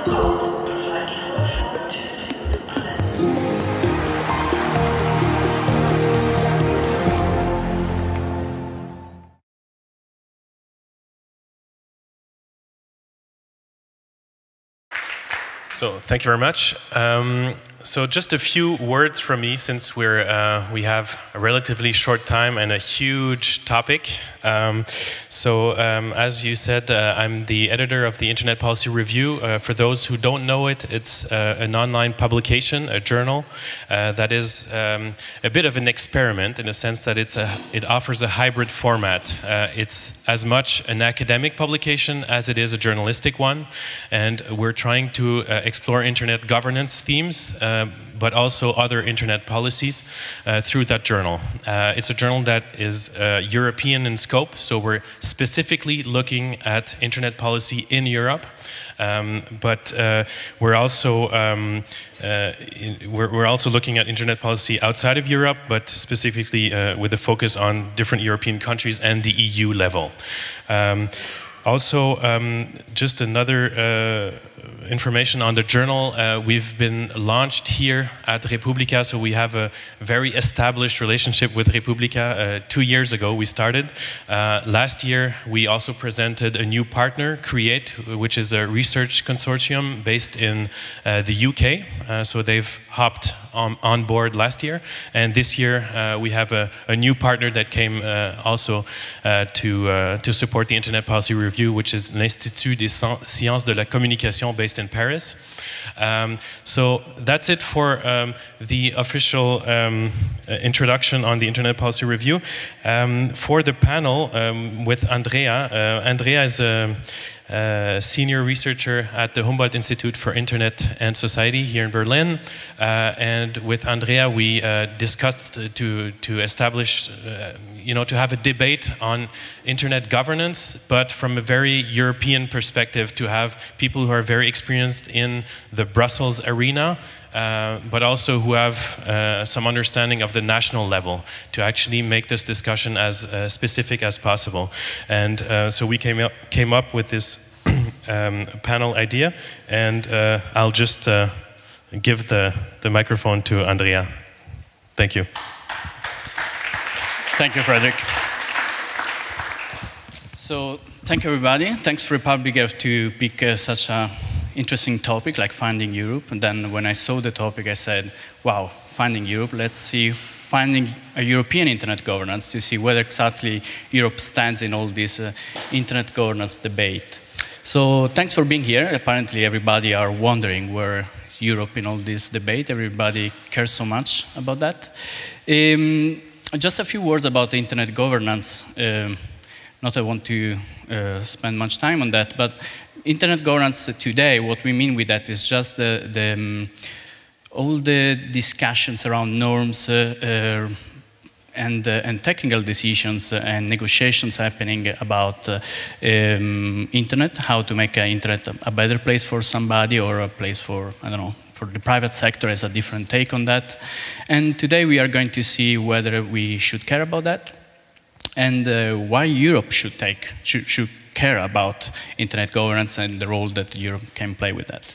So thank you very much. So just a few words from me, since we have a relatively short time and a huge topic. As you said, I'm the editor of the Internet Policy Review. For those who don't know it, it's an online publication, a journal that is a bit of an experiment in the sense that it offers a hybrid format. It's as much an academic publication as it is a journalistic one, and we're trying to explore Internet governance themes, but also other Internet policies through that journal. It's a journal that is European in scope, so we're specifically looking at Internet policy in Europe, but we're also looking at Internet policy outside of Europe, but specifically with a focus on different European countries and the EU level. Just another information on the journal. We've been launched here at Republica, so we have a very established relationship with Republica. 2 years ago we started. Last year we also presented a new partner, Create, which is a research consortium based in the UK. So they've hopped on board last year, and this year we have a new partner that came also to support the Internet Policy Review, which is l'Institut des Sciences de la Communication based in Paris. So that's it for the official introduction on the Internet Policy Review. For the panel with Andrea, Andrea is a senior researcher at the Humboldt Institute for Internet and Society here in Berlin, and with Andrea we discussed to establish, to have a debate on Internet governance, but from a very European perspective, to have people who are very experienced in the Brussels arena, but also who have some understanding of the national level, to actually make this discussion as specific as possible. And so we came up with this panel idea, and I'll just give the microphone to Andrea. Thank you. Thank you, Frederic. So, thank you, everybody. Thanks for Republica to pick such an interesting topic like Finding Europe. And then when I saw the topic, I said, wow, Finding Europe, let's see, finding a European internet governance to see whether exactly Europe stands in all this internet governance debate. So, thanks for being here. Apparently, everybody are wondering where Europe in all this debate. Everybody cares so much about that. Just a few words about the internet governance. Not I want to spend much time on that, but internet governance today, what we mean with that is just all the discussions around norms and technical decisions and negotiations happening about internet, how to make internet a better place for somebody or a place for, I don't know, for the private sector has a different take on that. And today we are going to see whether we should care about that and why Europe should care about internet governance and the role that Europe can play with that.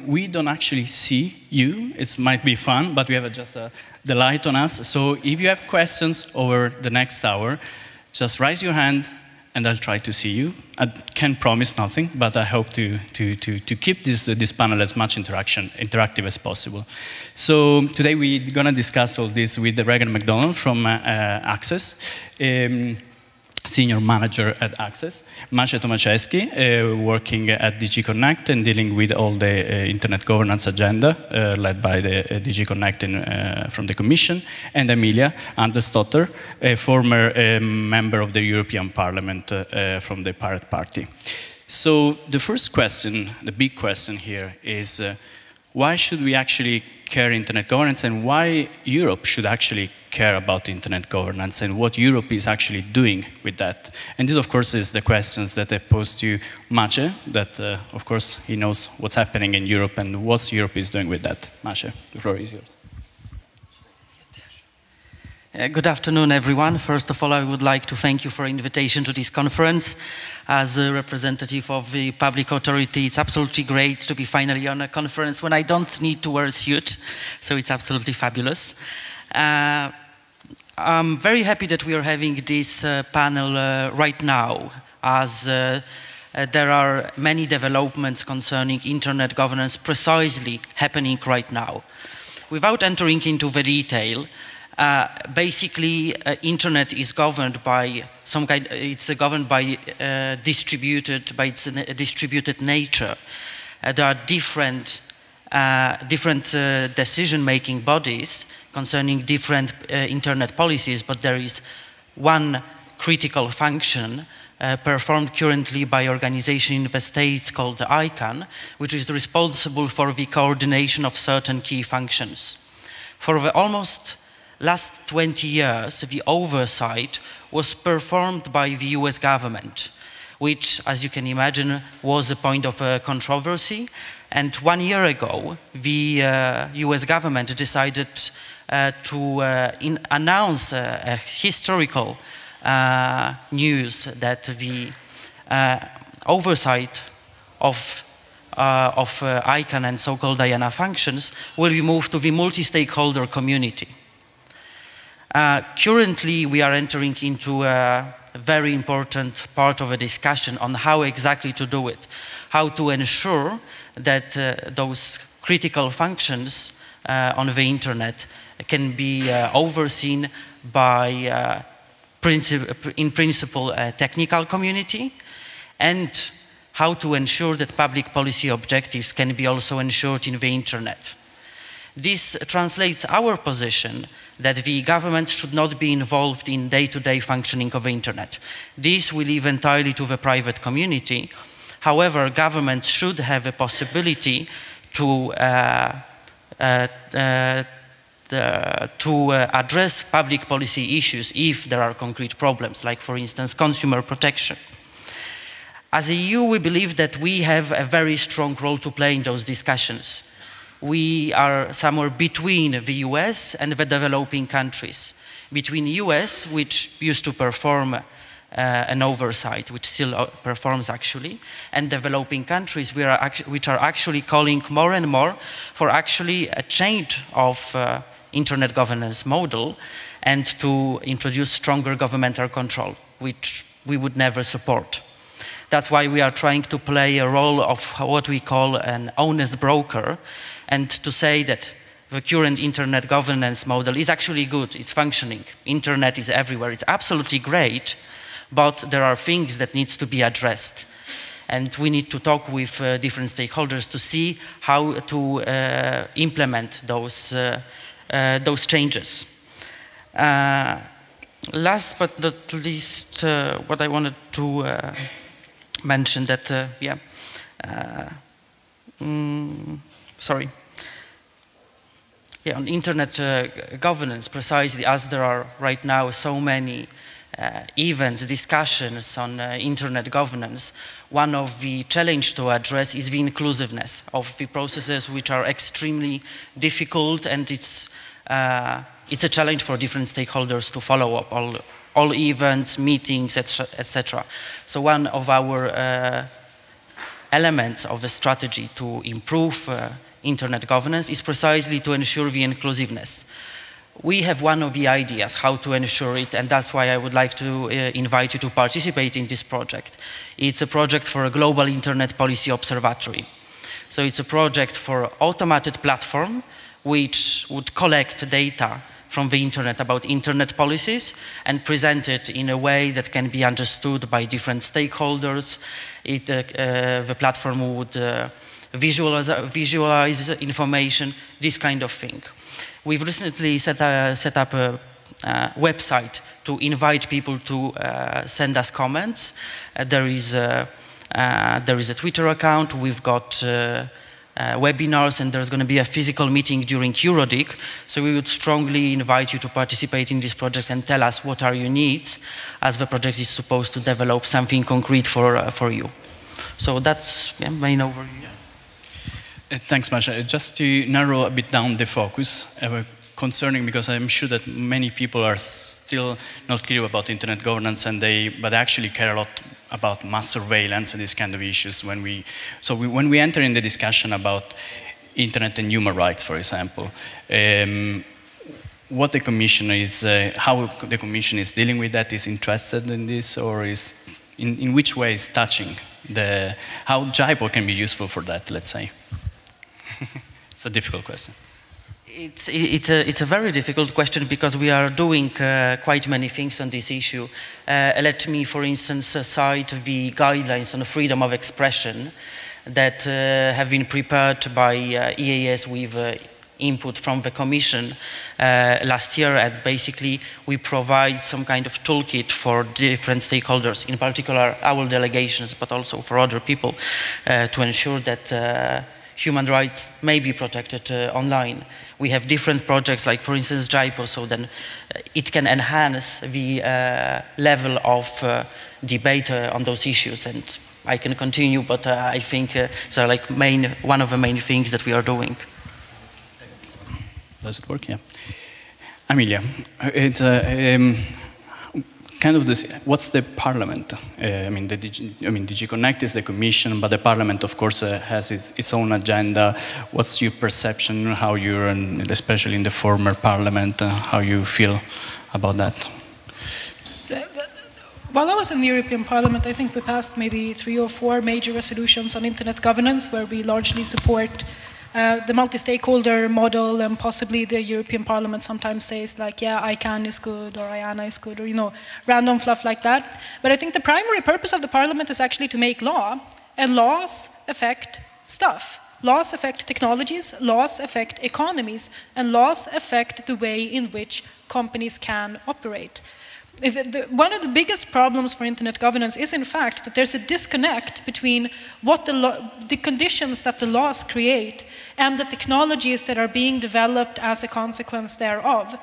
We don't actually see you. It might be fun, but we have just the light on us. So if you have questions over the next hour, just raise your hand and I'll try to see you. I can't promise nothing, but I hope to keep this panel as much interactive as possible. So today we're going to discuss all this with Raegan MacDonald from Access, senior manager at Access, Maciej Tomaszewski, working at DG Connect and dealing with all the internet governance agenda led by the DG Connect from the Commission, and Amelia Andersdotter, a former member of the European Parliament from the Pirate Party. So the first question, the big question here is why should we actually care internet governance and why Europe should actually care about internet governance and what Europe is actually doing with that. And this, of course, is the questions that I posed to Maciej, that, of course, he knows what's happening in Europe and what Europe is doing with that. Maciej, the floor is yours. Good afternoon, everyone. First of all, I would like to thank you for the invitation to this conference. As a representative of the public authority, it's absolutely great to be finally on a conference when I don't need to wear a suit, so it's absolutely fabulous. I'm very happy that we are having this panel right now, as there are many developments concerning internet governance precisely happening right now. Without entering into the detail, basically, internet is governed by some kind. It's governed by its distributed nature. There are different decision-making bodies concerning different internet policies, but there is one critical function performed currently by organization in the States called the ICANN, which is responsible for the coordination of certain key functions. For the almost last 20 years, the oversight was performed by the US government, which, as you can imagine, was a point of controversy. And 1 year ago, the US government decided to announce a historical news that the oversight of ICANN and so-called IANA functions will be moved to the multi-stakeholder community. Currently, we are entering into a very important part of a discussion on how exactly to do it, how to ensure that those critical functions on the internet can be overseen by, in principle, a technical community, and how to ensure that public policy objectives can be also ensured in the internet. This translates our position that the government should not be involved in day-to-day functioning of the internet. This we leave entirely to the private community. However, government should have a possibility to address public policy issues if there are concrete problems, like, for instance, consumer protection. As a EU, we believe that we have a very strong role to play in those discussions. We are somewhere between the US and the developing countries. Between the US, which used to perform an oversight, which still performs actually, and developing countries which are actually calling more and more for actually a change of internet governance model and to introduce stronger governmental control, which we would never support. That's why we are trying to play a role of what we call an honest broker, and to say that the current internet governance model is actually good, it's functioning, internet is everywhere, it's absolutely great, but there are things that needs to be addressed. And we need to talk with different stakeholders to see how to implement those changes. Last but not least, what I wanted to mention that, on internet governance, precisely as there are right now so many events, discussions on internet governance, one of the challenges to address is the inclusiveness of the processes, which are extremely difficult, and it's a challenge for different stakeholders to follow up all events, meetings, etc. So one of our elements of the strategy to improve internet governance is precisely to ensure the inclusiveness. We have one of the ideas how to ensure it, and that's why I would like to invite you to participate in this project. It's a project for a global internet policy observatory. So it's a project for automated platform which would collect data from the internet about internet policies and present it in a way that can be understood by different stakeholders. The platform would visualize information, this kind of thing. We've recently set up a website to invite people to send us comments. There is a Twitter account. We've got webinars, and there's going to be a physical meeting during EuroDIC. So we would strongly invite you to participate in this project and tell us what are your needs, as the project is supposed to develop something concrete for you. So that's my main overview. Thanks, Maciej. Just to narrow a bit down the focus, concerning because I'm sure that many people are still not clear about internet governance, and but they actually care a lot about mass surveillance and these kind of issues. When we enter in the discussion about internet and human rights, for example, what the Commission is, how the Commission is dealing with that, is interested in this, or is in which way is touching how JIPO can be useful for that, let's say. It's a difficult question. It's a very difficult question because we are doing quite many things on this issue. Let me, for instance, cite the guidelines on freedom of expression that have been prepared by EAS with input from the Commission last year, and basically we provide some kind of toolkit for different stakeholders, in particular our delegations, but also for other people, to ensure that human rights may be protected online. We have different projects, like for instance JIPO, so then it can enhance the level of debate on those issues. And I can continue, but I think it's like one of the main things that we are doing. Does it work? Yeah. Amelia, it's kind of this. What's the Parliament? DG Connect is the Commission, but the Parliament, of course, has its own agenda. What's your perception? How you're, especially in the former Parliament, how you feel about that? So, while I was in the European Parliament, I think we passed maybe 3 or 4 major resolutions on internet governance, where we largely support the multi-stakeholder model, and possibly the European Parliament sometimes says like, yeah, ICANN is good, or IANA is good, or random fluff like that. But I think the primary purpose of the Parliament is actually to make law, and laws affect stuff. Laws affect technologies, laws affect economies, and laws affect the way in which companies can operate. One of the biggest problems for internet governance is, in fact, that there's a disconnect between what the conditions that the laws create and the technologies that are being developed as a consequence thereof.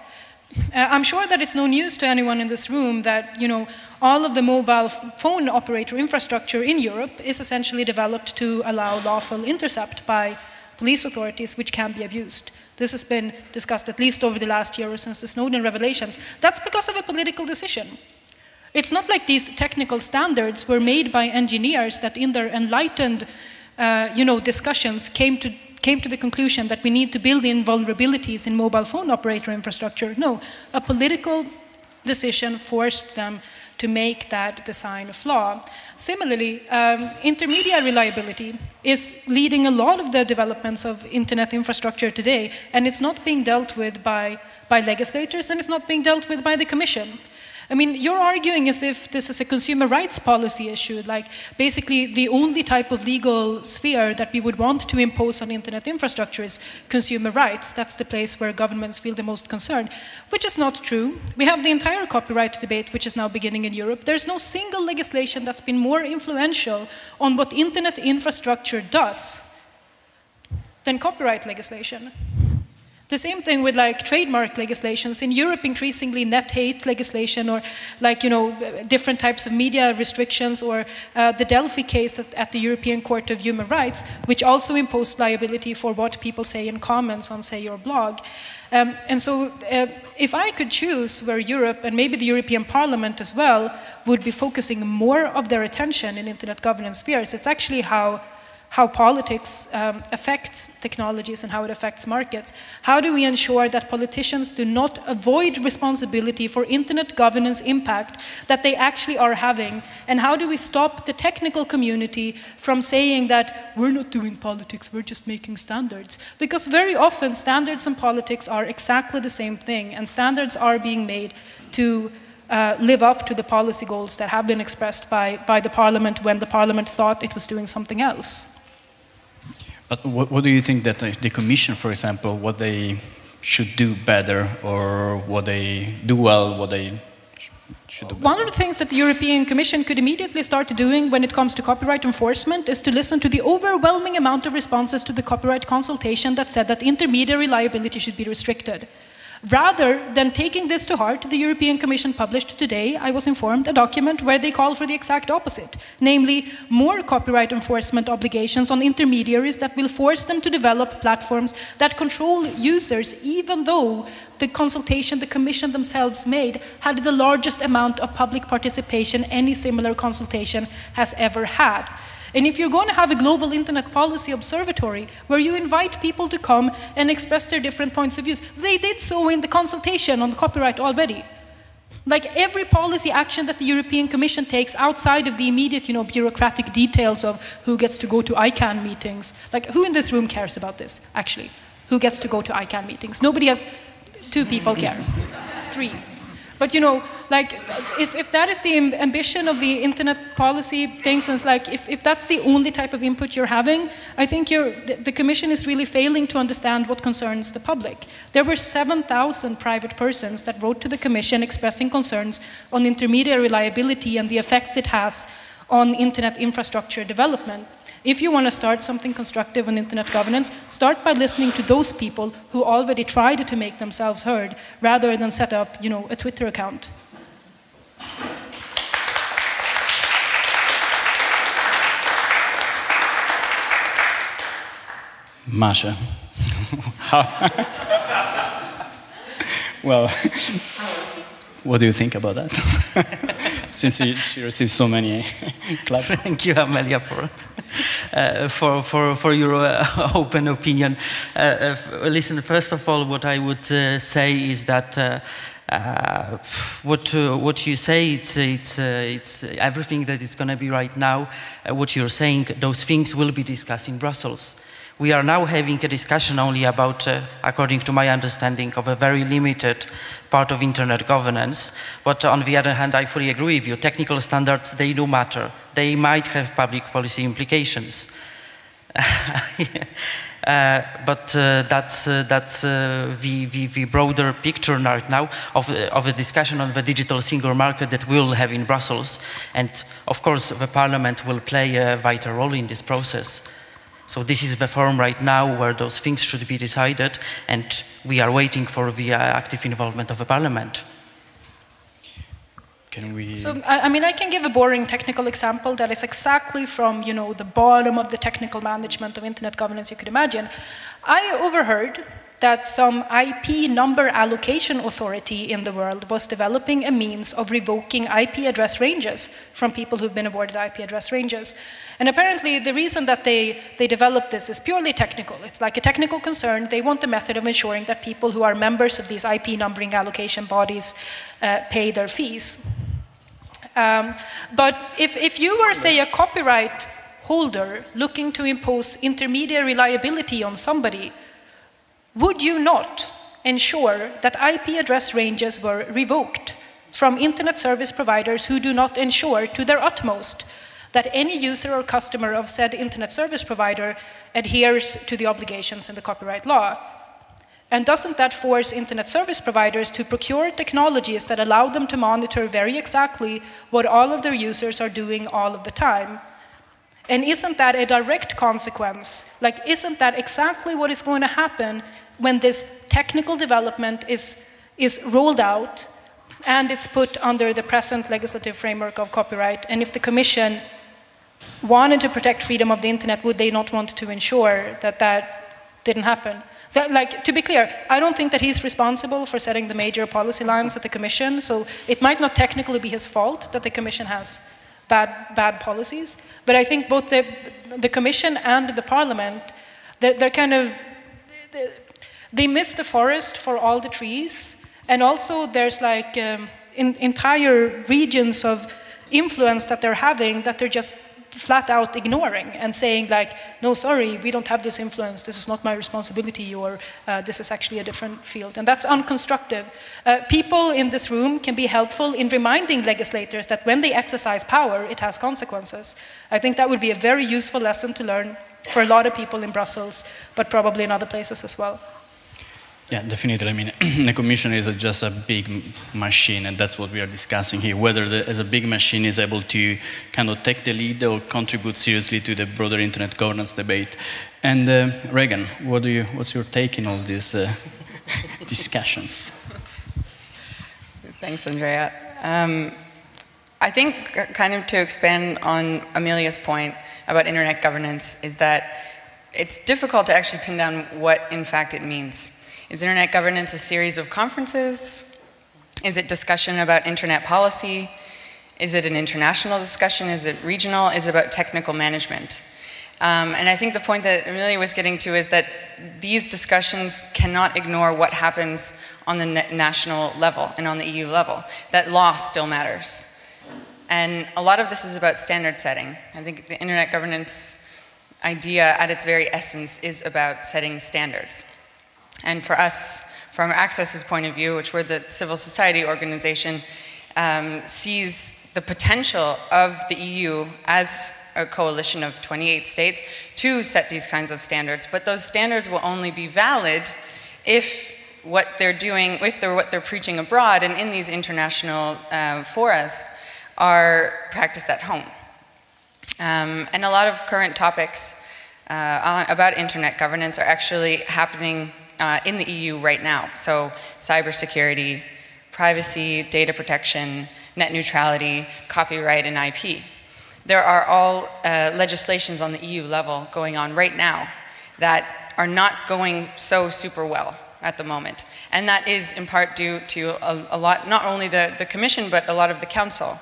I'm sure that it's no news to anyone in this room that all of the mobile phone operator infrastructure in Europe is essentially developed to allow lawful intercept by police authorities, which can be abused. This has been discussed at least over the last year or since the Snowden revelations. That's because of a political decision. It's not like these technical standards were made by engineers that in their enlightened discussions came to the conclusion that we need to build in vulnerabilities in mobile phone operator infrastructure. No, a political decision forced them to make that design a flaw. Similarly, intermediate reliability is leading a lot of the developments of internet infrastructure today, and it's not being dealt with by legislators, and it's not being dealt with by the Commission. I mean, you're arguing as if this is a consumer rights policy issue, like basically the only type of legal sphere that we would want to impose on internet infrastructure is consumer rights. That's the place where governments feel the most concerned, which is not true. We have the entire copyright debate, which is now beginning in Europe. There's no single legislation that's been more influential on what internet infrastructure does than copyright legislation. The same thing with trademark legislations. In Europe, increasingly net hate legislation, or different types of media restrictions, or the Delphi case at the European Court of Human Rights, which also imposed liability for what people say in comments on, say, your blog. And so if I could choose where Europe, and maybe the European Parliament as well, would be focusing more of their attention in internet governance spheres, it's actually how politics affects technologies and how it affects markets. How do we ensure that politicians do not avoid responsibility for internet governance impact that they actually are having? And how do we stop the technical community from saying that we're not doing politics, we're just making standards? Because very often standards and politics are exactly the same thing, and standards are being made to live up to the policy goals that have been expressed by the Parliament when the Parliament thought it was doing something else. But what do you think that the Commission, for example, what they should do better, or what they do well, what they should do better? One of the things that the European Commission could immediately start doing when it comes to copyright enforcement is to listen to the overwhelming amount of responses to the copyright consultation that said that intermediary liability should be restricted. Rather than taking this to heart, the European Commission published today, I was informed, a document where they call for the exact opposite, namely more copyright enforcement obligations on intermediaries that will force them to develop platforms that control users, even though the consultation the Commission themselves made had the largest amount of public participation any similar consultation has ever had. And if you're going to have a global internet policy observatory where you invite people to come and express their different points of views, they did so in the consultation on the copyright already. Like every policy action that the European Commission takes outside of the immediate, bureaucratic details of who gets to go to ICANN meetings. Like who in this room cares about this, actually? Who gets to go to ICANN meetings? Nobody has, 2 people care, 3. But if that is the ambition of the internet policy things, and it's like if that's the only type of input you're having, I think the Commission is really failing to understand what concerns the public. There were 7,000 private persons that wrote to the Commission expressing concerns on intermediary liability and the effects it has on internet infrastructure development. If you want to start something constructive on internet governance, start by listening to those people who already tried to make themselves heard, rather than set up, a Twitter account. Masha. Well, what do you think about that? Since you received so many claps. Thank you, Amelia, for your open opinion. Listen, first of all, what I would say is that what you say, it's everything that is going to be right now. What you're saying, those things will be discussed in Brussels. We are now having a discussion only about, according to my understanding, of a very limited part of internet governance. But on the other hand, I fully agree with you. Technical standards, they do matter. They might have public policy implications. But that's the broader picture right now of a discussion on the digital single market that we'll have in Brussels. And of course, the Parliament will play a vital role in this process. So this is the forum right now where those things should be decided, and we are waiting for the active involvement of the Parliament. Can we... So, I can give a boring technical example that is exactly from, the bottom of the technical management of internet governance you could imagine. I overheard that some IP number allocation authority in the world was developing a means of revoking IP address ranges from people who've been awarded IP address ranges. And apparently the reason that they developed this is purely technical. It's like a technical concern. They want a method of ensuring that people who are members of these IP numbering allocation bodies pay their fees. But if you were, say, a copyright holder looking to impose intermediary liability on somebody, would you not ensure that IP address ranges were revoked from internet service providers who do not ensure to their utmost that any user or customer of said internet service provider adheres to the obligations in the copyright law? And doesn't that force internet service providers to procure technologies that allow them to monitor very exactly what all of their users are doing all of the time? And isn't that a direct consequence? Like, isn't that exactly what is going to happen when this technical development is rolled out and it's put under the present legislative framework of copyright? And if the Commission wanted to protect freedom of the internet, would they not want to ensure that that didn't happen? So, to be clear, I don't think that he's responsible for setting the major policy lines at the Commission, so it might not technically be his fault that the Commission has bad policies, but I think both the Commission and the Parliament, they're kind of, they miss the forest for all the trees, and also there's like entire regions of influence that they're having that they're just flat out ignoring and saying like, no, sorry, we don't have this influence, this is not my responsibility, or this is actually a different field. And that's unconstructive. People in this room can be helpful in reminding legislators that when they exercise power, it has consequences. I think that would be a very useful lesson to learn for a lot of people in Brussels, but probably in other places as well. Yeah, definitely. I mean, the Commission is just a big machine, and that's what we are discussing here, whether as a big machine is able to kind of take the lead or contribute seriously to the broader internet governance debate. And Raegan, what's your take in all this discussion? Thanks, Andrea. I think kind of to expand on Amelia's point about internet governance is that it's difficult to actually pin down what in fact it means. Is internet governance a series of conferences? Is it discussion about internet policy? Is it an international discussion? Is it regional? Is it about technical management? And I think the point that Amelia was getting to is that these discussions cannot ignore what happens on the national level and on the EU level. That law still matters. And a lot of this is about standard setting. I think the internet governance idea at its very essence is about setting standards. And for us, from Access's point of view, which we're the civil society organization, sees the potential of the EU as a coalition of 28 states to set these kinds of standards. But those standards will only be valid if what they're doing, if they're what they're preaching abroad and in these international forums are practiced at home. And a lot of current topics about internet governance are actually happening in the EU right now. So cybersecurity, privacy, data protection, net neutrality, copyright, and IP. There are all legislations on the EU level going on right now that are not going so super well at the moment. And that is in part due to a lot, not only the Commission, but a lot of the Council.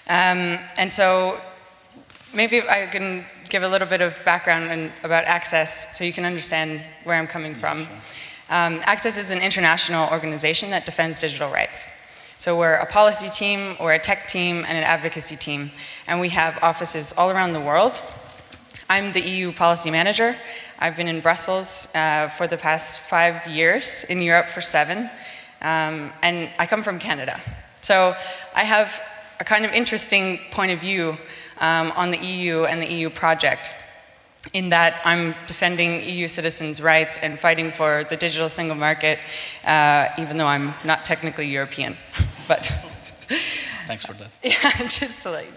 And so maybe I can give a little bit of background about Access so you can understand where I'm coming from. Access is an international organization that defends digital rights. So we're a policy team, we're a tech team, and an advocacy team. And we have offices all around the world. I'm the EU policy manager. I've been in Brussels for the past 5 years, in Europe for 7. And I come from Canada. So I have a kind of interesting point of view on the EU and the EU project, in that I'm defending EU citizens' rights and fighting for the digital single market, even though I'm not technically European. But thanks for that. Yeah, just to like.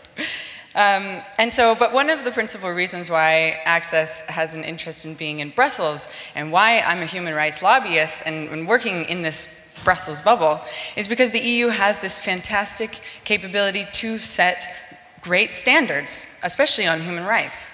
But one of the principal reasons why Access has an interest in being in Brussels and why I'm a human rights lobbyist and working in this Brussels bubble is because the EU has this fantastic capability to set great standards, especially on human rights.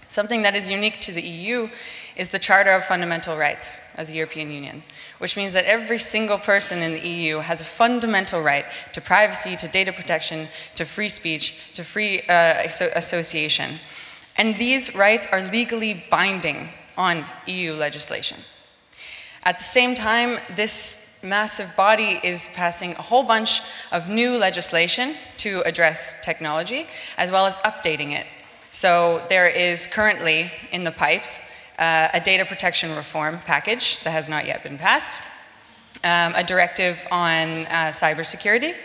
Something that is unique to the EU is the Charter of Fundamental Rights of the European Union, which means that every single person in the EU has a fundamental right to privacy, to data protection, to free speech, to free association. And these rights are legally binding on EU legislation. At the same time, this massive body is passing a whole bunch of new legislation to address technology, as well as updating it. So there is currently in the pipes a data protection reform package that has not yet been passed, a directive on cybersecurity.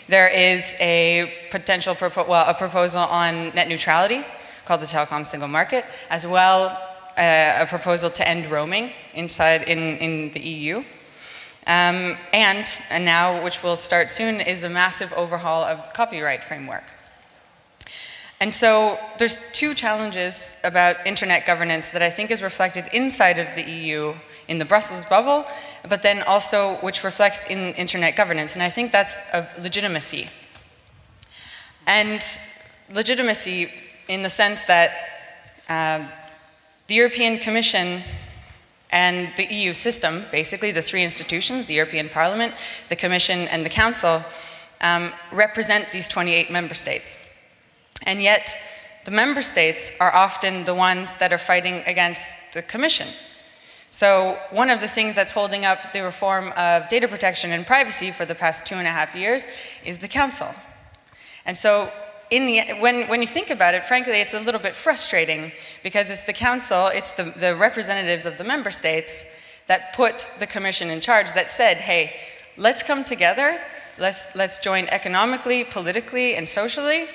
There is a potential a proposal on net neutrality called the Telecom Single Market, as well a proposal to end roaming in the EU. And now, which will start soon, is a massive overhaul of the copyright framework. And so there's two challenges about internet governance that I think is reflected inside of the EU in the Brussels bubble, but then also which reflects in internet governance. And I think that's of legitimacy. And legitimacy in the sense that the European Commission and the EU system, basically the three institutions, the European Parliament, the Commission, and the Council, represent these 28 member states. And yet, the member states are often the ones that are fighting against the Commission. So one of the things that's holding up the reform of data protection and privacy for the past 2.5 years is the Council. And so when you think about it, frankly, it's a little bit frustrating because it's the Council, it's the representatives of the member states that put the Commission in charge, that said, hey, let's come together, let's join economically, politically, and socially.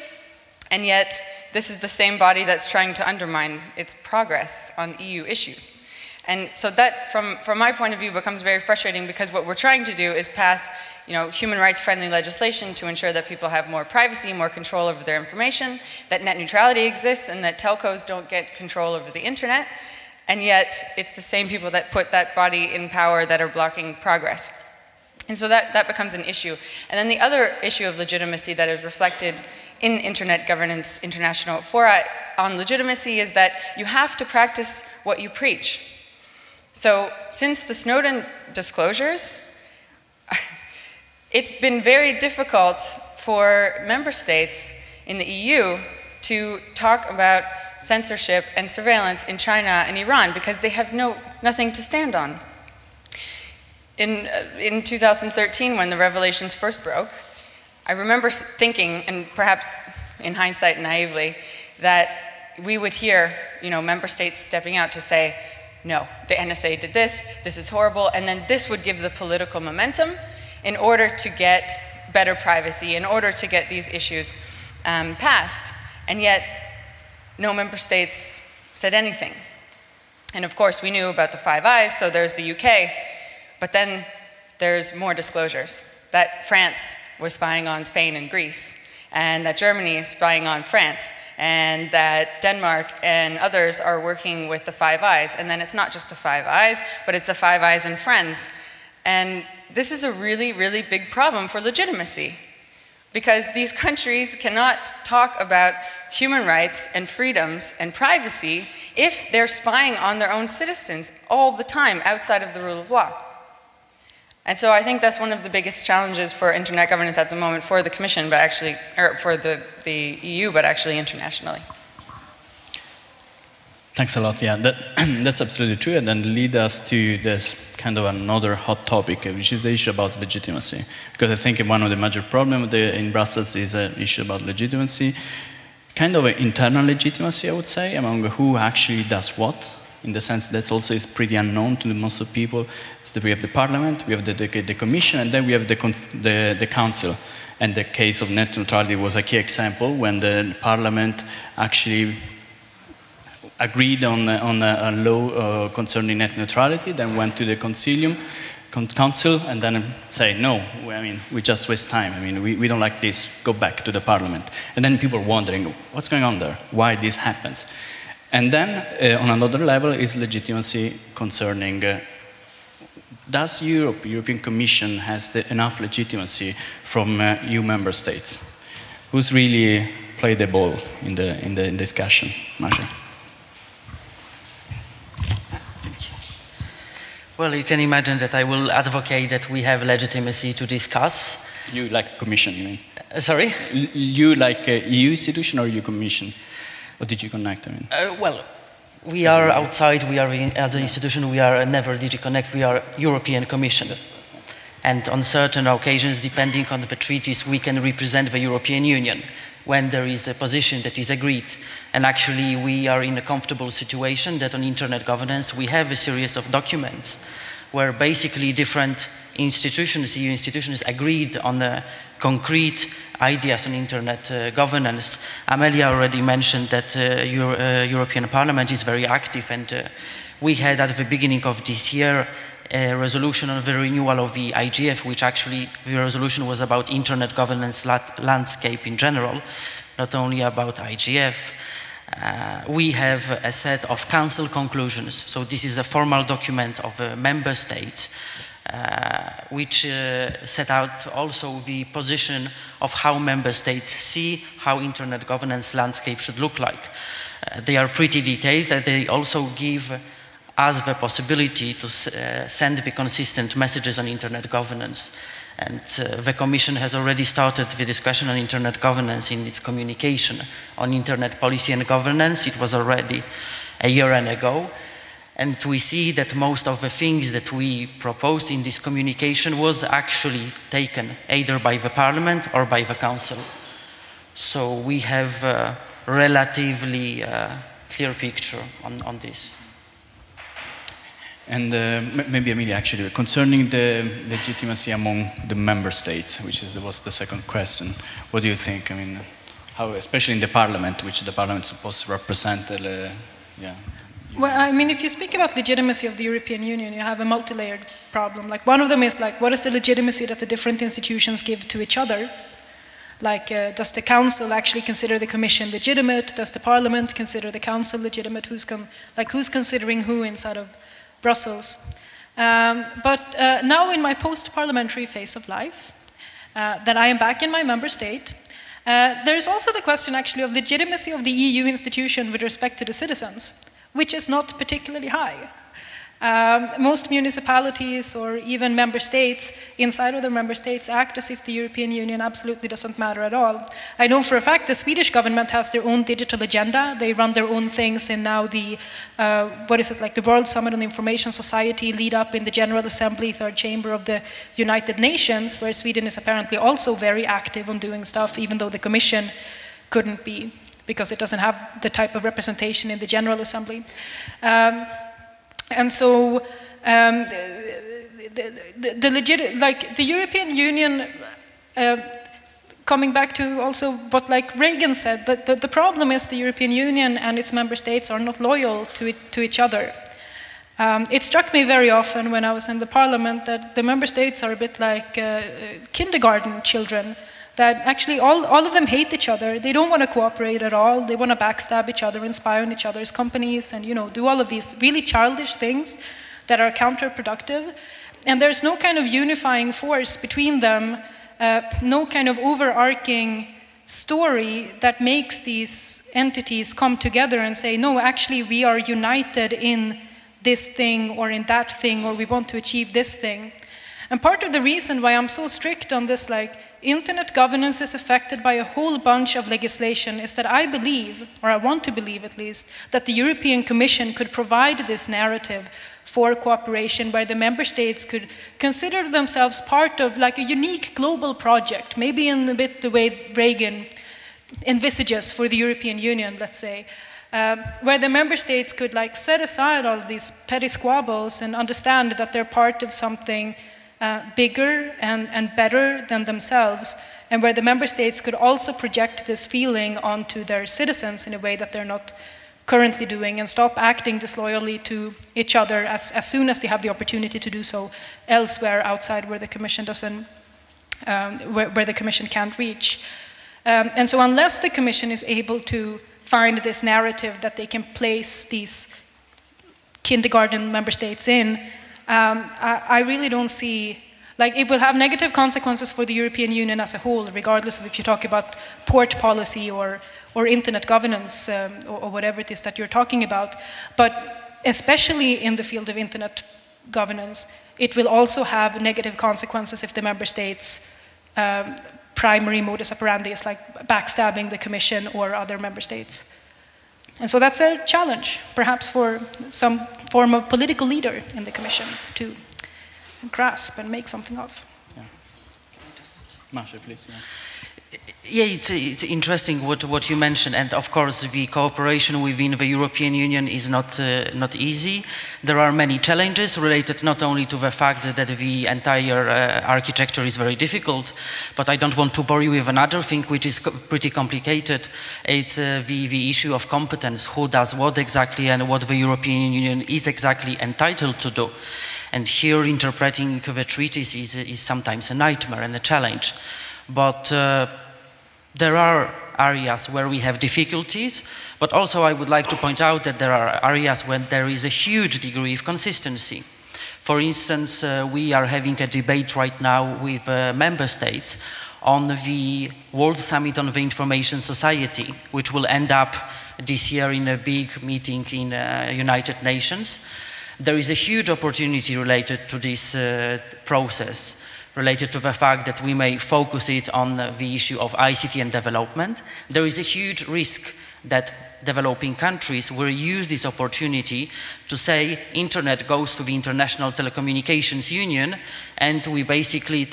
And yet, this is the same body that's trying to undermine its progress on EU issues. And so that, from my point of view, becomes very frustrating because what we're trying to do is pass, human rights-friendly legislation to ensure that people have more privacy, more control over their information, that net neutrality exists, and that telcos don't get control over the internet. And yet, it's the same people that put that body in power that are blocking progress. And so that becomes an issue. And then the other issue of legitimacy that is reflected in Internet Governance International Fora on legitimacy is that you have to practice what you preach. So since the Snowden disclosures, it's been very difficult for member states in the EU to talk about censorship and surveillance in China and Iran because they have nothing to stand on. In 2013, when the revelations first broke, I remember thinking, and perhaps in hindsight naively, that we would hear, member states stepping out to say, no, the NSA did this is horrible, and then this would give the political momentum in order to get better privacy, in order to get these issues passed. And yet, no member states said anything. And of course, we knew about the Five Eyes, so there's the UK, but then there's more disclosures that France was spying on Spain and Greece, and that Germany is spying on France, and that Denmark and others are working with the Five Eyes. And then it's not just the Five Eyes, but it's the Five Eyes and friends. And this is a really, really big problem for legitimacy, because these countries cannot talk about human rights and freedoms and privacy if they're spying on their own citizens all the time outside of the rule of law. And so I think that's one of the biggest challenges for internet governance at the moment for the Commission, but actually, or for the EU, but actually internationally. Thanks a lot. Yeah, that's absolutely true, and then lead us to this kind of another hot topic, which is the issue about legitimacy. Because I think one of the major problems in Brussels is an issue about legitimacy, kind of an internal legitimacy, I would say, among who actually does what. In the sense that also is pretty unknown to most of people. So we have the Parliament, we have the Commission, and then we have the Council. And the case of net neutrality was a key example when the Parliament actually agreed on a law concerning net neutrality, then went to the Council, and then say, no, we just waste time. We don't like this, go back to the Parliament. And then people are wondering, what's going on there? Why this happens? And then, on another level, is legitimacy concerning, does European Commission has enough legitimacy from EU member states? Who's really played the ball in the discussion? Maciej? Well, you can imagine that I will advocate that we have legitimacy to discuss. You like Commission, you mean? Sorry? You like EU institution or EU Commission? Or did you connect? Well, we are outside, as an institution, we are never DG Connect, we are European Commission. And on certain occasions, depending on the treaties, we can represent the European Union when there is a position that is agreed. And actually, we are in a comfortable situation that on internet governance, we have a series of documents where basically different institutions, EU institutions, agreed on the concrete ideas on internet governance. Amelia already mentioned that European Parliament is very active, and we had at the beginning of this year a resolution on the renewal of the IGF, which actually the resolution was about internet governance landscape in general, not only about IGF. We have a set of Council conclusions, so this is a formal document of member states which set out also the position of how member states see how internet governance landscape should look like. They are pretty detailed, and they also give us the possibility to send the consistent messages on internet governance. And the Commission has already started the discussion on internet governance in its communication on internet policy and governance. It was already a year and ago. And we see that most of the things that we proposed in this communication was actually taken either by the Parliament or by the Council. So we have a relatively clear picture on this. And maybe Amelia, actually, concerning the legitimacy among the member states, which was the second question, what do you think? How, especially in the Parliament, which the Parliament is supposed to represent, Well, if you speak about legitimacy of the European Union, you have a multi-layered problem. Like, one of them is like, what is the legitimacy that the different institutions give to each other? Like, does the Council actually consider the Commission legitimate? Does the Parliament consider the Council legitimate? Who's considering who inside of Brussels? But now in my post-parliamentary phase of life, that I am back in my member state, there is also the question actually of legitimacy of the EU institution with respect to the citizens, which is not particularly high. Most municipalities or even member states inside of the member states act as if the European Union absolutely doesn't matter at all. I know for a fact the Swedish government has their own digital agenda. They run their own things in now the, the World Summit on Information Society lead up in the General Assembly, third chamber of the United Nations, where Sweden is apparently also very active on doing stuff, even though the Commission couldn't be, because it doesn't have the type of representation in the General Assembly. And so the European Union, coming back to also what Raegan said, that the problem is the European Union and its member states are not loyal to each other. It struck me very often when I was in the parliament that the member states are a bit like kindergarten children, that actually all of them hate each other. They don't want to cooperate at all. They want to backstab each other and spy on each other's companies and, do all of these really childish things that are counterproductive. And there's no kind of unifying force between them, no kind of overarching story that makes these entities come together and say, no, actually we are united in this thing or in that thing, or we want to achieve this thing. And part of the reason why I'm so strict on this, internet governance is affected by a whole bunch of legislation is that I believe, or I want to believe at least, that the European Commission could provide this narrative for cooperation where the member states could consider themselves part of a unique global project, maybe in a bit the way Raegan envisages for the European Union, let's say, where the member states could set aside all of these petty squabbles and understand that they're part of something bigger and better than themselves, and where the member states could also project this feeling onto their citizens in a way that they're not currently doing, and stop acting disloyally to each other as soon as they have the opportunity to do so elsewhere outside where the Commission doesn't, where the Commission can't reach. And so unless the Commission is able to find this narrative that they can place these kindergarten member states in, I really don't see, it will have negative consequences for the European Union as a whole, regardless of if you talk about port policy or internet governance or whatever it is that you're talking about. But especially in the field of internet governance, it will also have negative consequences if the member states' primary modus operandi is backstabbing the Commission or other member states. And so that's a challenge, perhaps for some form of political leader in the Commission to grasp and make something of. Yeah. Maciej, please. Yeah. Yeah, it's interesting what you mentioned, and of course the cooperation within the European Union is not easy. There are many challenges related not only to the fact that the entire architecture is very difficult, but I don't want to bore you with another thing which is pretty complicated. It's the issue of competence, who does what exactly and what the European Union is exactly entitled to do. And here interpreting the treaties is sometimes a nightmare and a challenge. But there are areas where we have difficulties, but also I would like to point out that there are areas where there is a huge degree of consistency. For instance, we are having a debate right now with member states on the World Summit on the Information Society, which will end up this year in a big meeting in United Nations. There is a huge opportunity related to this process, related to the fact that we may focus it on the issue of ICT and development. There is a huge risk that developing countries will use this opportunity to say internet goes to the International Telecommunications Union, and we basically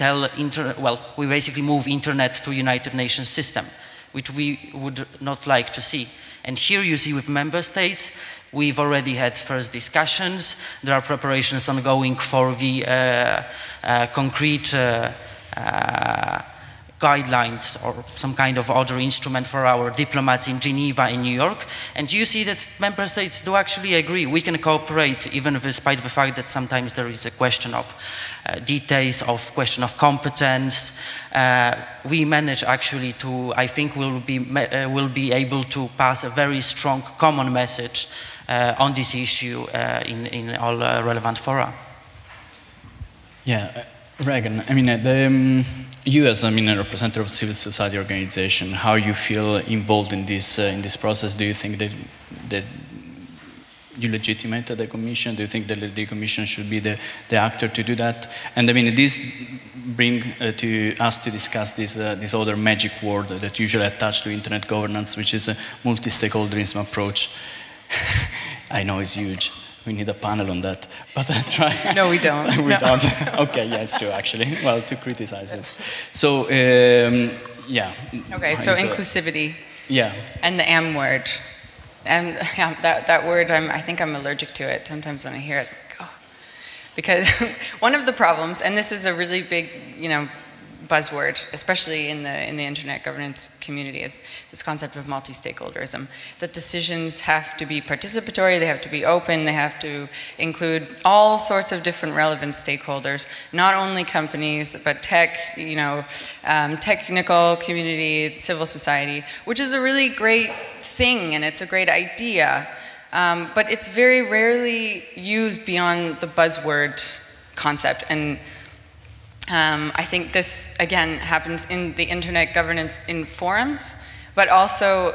we basically move internet to United Nations system, which we would not like to see. And here you see with member states, we've already had first discussions. There are preparations ongoing for the concrete guidelines or some kind of other instrument for our diplomats in Geneva and New York. And you see that member states do actually agree. We can cooperate even despite the fact that sometimes there is a question of details, of question of competence. We manage actually to, I think we'll be able to pass a very strong common message on this issue in all relevant fora. Yeah, Raegan, I mean, you as a representative of civil society organization, how you feel involved in this process? Do you think that you legitimate the Commission? Do you think that the Commission should be the actor to do that? And I mean, this brings to us to discuss this other magic word that usually attached to internet governance, which is a multi-stakeholderism approach. I know it's huge. We need a panel on that, but I try. No, we don't. We no. don't. Okay, yeah, it's true, actually. Well, to criticize it. So, yeah. Okay, so inclusivity. Yeah. And the M word. And yeah, that word, I think I'm allergic to it. Sometimes when I hear it, oh. Because one of the problems, and this is a really big, buzzword, especially in the internet governance community, is this concept of multi-stakeholderism. That decisions have to be participatory, they have to be open, they have to include all sorts of different relevant stakeholders, not only companies, but tech, technical community, civil society, which is a really great thing and it's a great idea, but it's very rarely used beyond the buzzword concept. And I think this, again, happens in the internet governance in forums, but also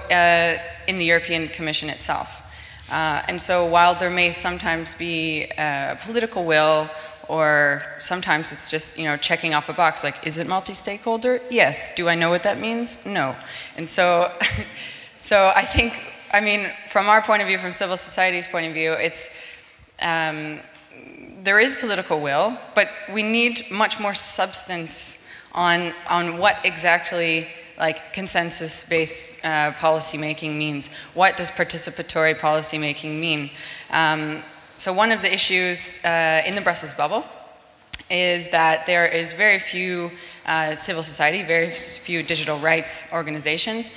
in the European Commission itself. And so while there may sometimes be political will, or sometimes it's just, checking off a box, like, is it multi-stakeholder? Yes. Do I know what that means? No. And so, so I think, from our point of view, from civil society's point of view, it's, there is political will, but we need much more substance on what exactly consensus-based policymaking means. What does participatory policymaking mean? So one of the issues in the Brussels bubble is that there is very few civil society, very few digital rights organizations.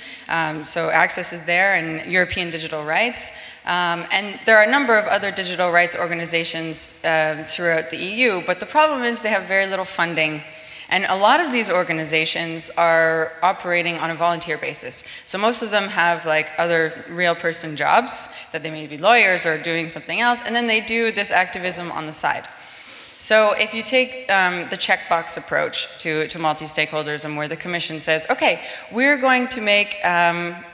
So Access is there and European Digital Rights. And there are a number of other digital rights organizations throughout the EU, but the problem is they have very little funding. And a lot of these organizations are operating on a volunteer basis. So most of them have other real person jobs, that they may be lawyers or doing something else, and then they do this activism on the side. So if you take the checkbox approach to multi-stakeholderism, where the Commission says, okay, we're going to make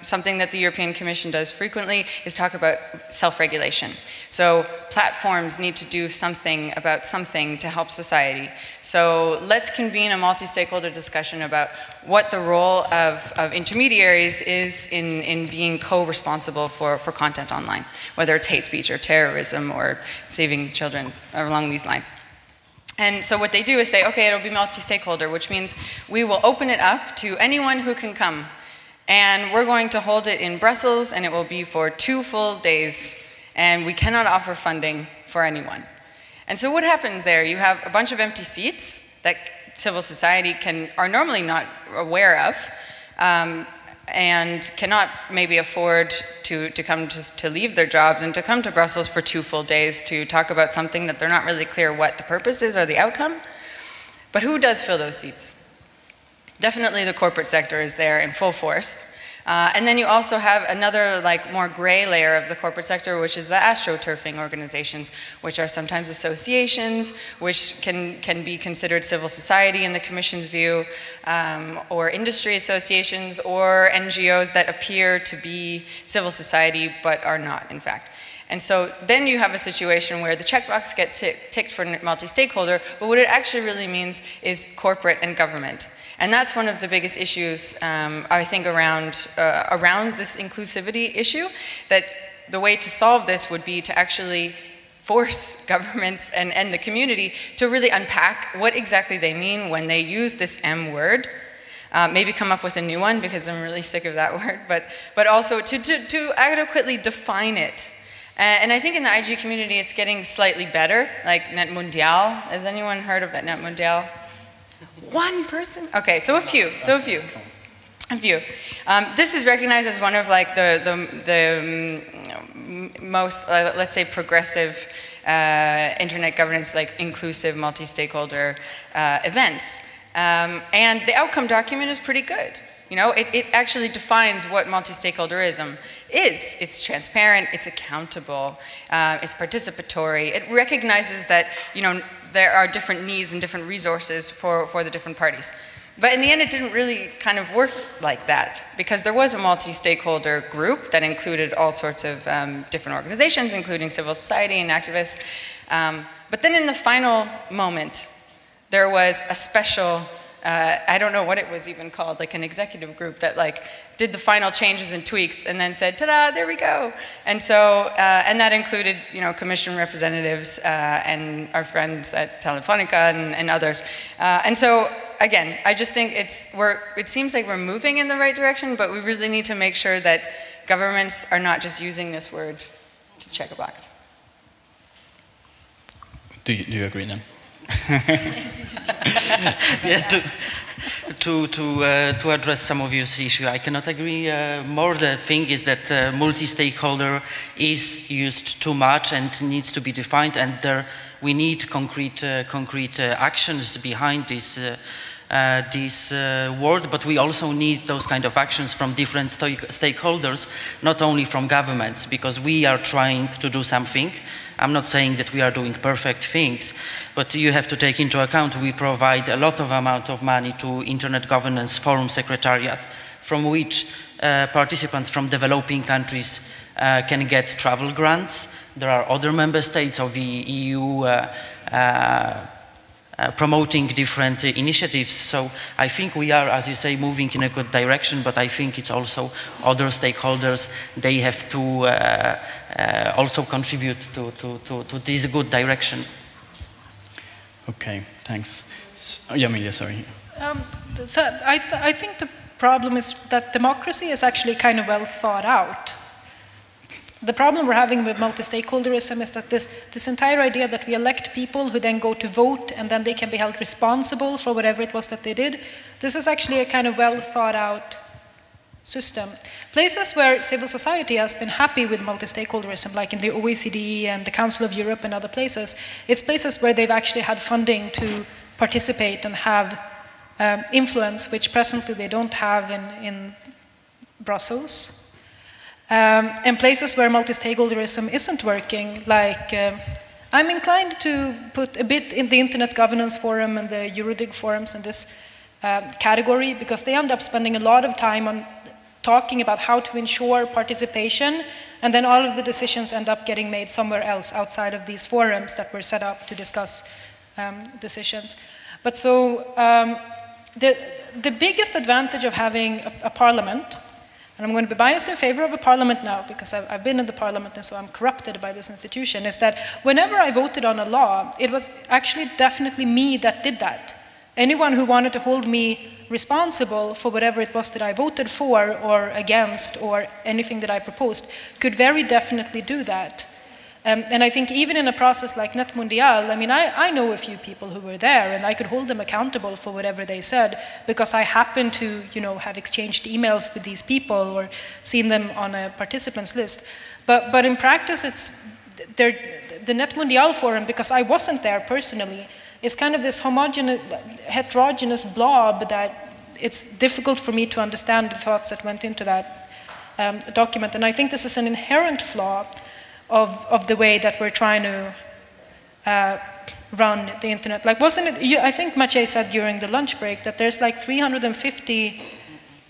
something that the European Commission does frequently, is talk about self-regulation. So platforms need to do something about something to help society. So let's convene a multi-stakeholder discussion about what the role of intermediaries is in being co-responsible for content online, whether it's hate speech or terrorism or saving children along these lines. And so what they do is say, okay, it'll be multi-stakeholder, which means we will open it up to anyone who can come. And we're going to hold it in Brussels, and it will be for 2 full days, and we cannot offer funding for anyone. And so what happens there? You have a bunch of empty seats that civil society are normally not aware of, and cannot maybe afford to come to leave their jobs and to come to Brussels for 2 full days to talk about something that they're not really clear what the purpose is or the outcome. But who does fill those seats? Definitely the corporate sector is there in full force. And then you also have another more gray layer of the corporate sector, which is the astroturfing organizations, which are sometimes associations, which can be considered civil society in the Commission's view, or industry associations, or NGOs that appear to be civil society but are not, in fact. And so then you have a situation where the checkbox gets ticked for multi-stakeholder, but what it actually really means is corporate and government. And that's one of the biggest issues, I think, around this inclusivity issue, that the way to solve this would be to actually force governments and the community to really unpack what exactly they mean when they use this M word. Maybe come up with a new one, because I'm really sick of that word, but also to adequately define it. And I think in the IG community it's getting slightly better, like Net Mundial. Has anyone heard of Net Mundial? One person? Okay, so a few. This is recognized as one of the most, let's say, progressive internet governance, inclusive, multi-stakeholder events. And the outcome document is pretty good. You know, it actually defines what multi-stakeholderism is. It's transparent, it's accountable, it's participatory. It recognizes that, you know, there are different needs and different resources for the different parties. But in the end, it didn't really kind of work like that, because there was a multi-stakeholder group that included all sorts of different organizations, including civil society and activists. But then in the final moment, there was a special, I don't know what it was even called, like an executive group that like did the final changes and tweaks and then said, ta-da, there we go. And so, and that included, you know, commission representatives and our friends at Telefonica and others. And so, again, I just think it seems like we're moving in the right direction, but we really need to make sure that governments are not just using this word to check a box. Do you agree then? Yeah, to address some of your issues, I cannot agree more. The thing is that multi-stakeholder is used too much and needs to be defined, and we need concrete actions behind this word, but we also need those kind of actions from different stakeholders, not only from governments, because we are trying to do something. I'm not saying that we are doing perfect things, but you have to take into account we provide a lot of amount of money to Internet Governance Forum Secretariat, from which participants from developing countries can get travel grants. There are other member states of the EU promoting different initiatives. So I think we are, as you say, moving in a good direction, but I think it's also other stakeholders, they have to also contribute to this good direction. Okay, thanks. So, yeah, Amelia, sorry. So I think the problem is that democracy is actually kind of well thought out. The problem we're having with multi-stakeholderism is that this entire idea that we elect people who then go to vote and then they can be held responsible for whatever it was that they did, this is actually a kind of well thought out system. Places where civil society has been happy with multi-stakeholderism, like in the OECD and the Council of Europe and other places, it's places where they've actually had funding to participate and have influence, which presently they don't have in Brussels. And places where multi-stakeholderism isn't working, like I'm inclined to put a bit in the Internet Governance Forum and the Eurodig forums in this category, because they end up spending a lot of time on talking about how to ensure participation, and then all of the decisions end up getting made somewhere else outside of these forums that were set up to discuss decisions. But so the biggest advantage of having a parliament, and I'm going to be biased in favor of a parliament now because I've been in the parliament and so I'm corrupted by this institution, is that whenever I voted on a law, it was actually definitely me that did that. Anyone who wanted to hold me responsible for whatever it was that I voted for or against or anything that I proposed could very definitely do that. And I think even in a process like Net Mundial, I mean, I know a few people who were there and I could hold them accountable for whatever they said because I happened to, you know, have exchanged emails with these people or seen them on a participants list. But in practice, it's the Net Mundial forum, because I wasn't there personally, is kind of this heterogeneous blob that it's difficult for me to understand the thoughts that went into that document. And I think this is an inherent flaw of the way that we're trying to run the internet. Like, wasn't it, I think Maciej said during the lunch break that there's like 350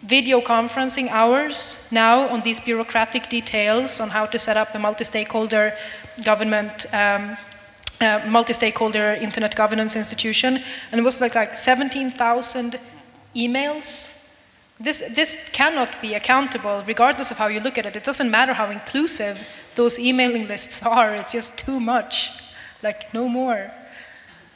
video conferencing hours now on these bureaucratic details on how to set up a multi-stakeholder government, multi-stakeholder internet governance institution. And it was like 17,000 emails. This cannot be accountable regardless of how you look at it. It doesn't matter how inclusive those emailing lists are, it's just too much, like no more.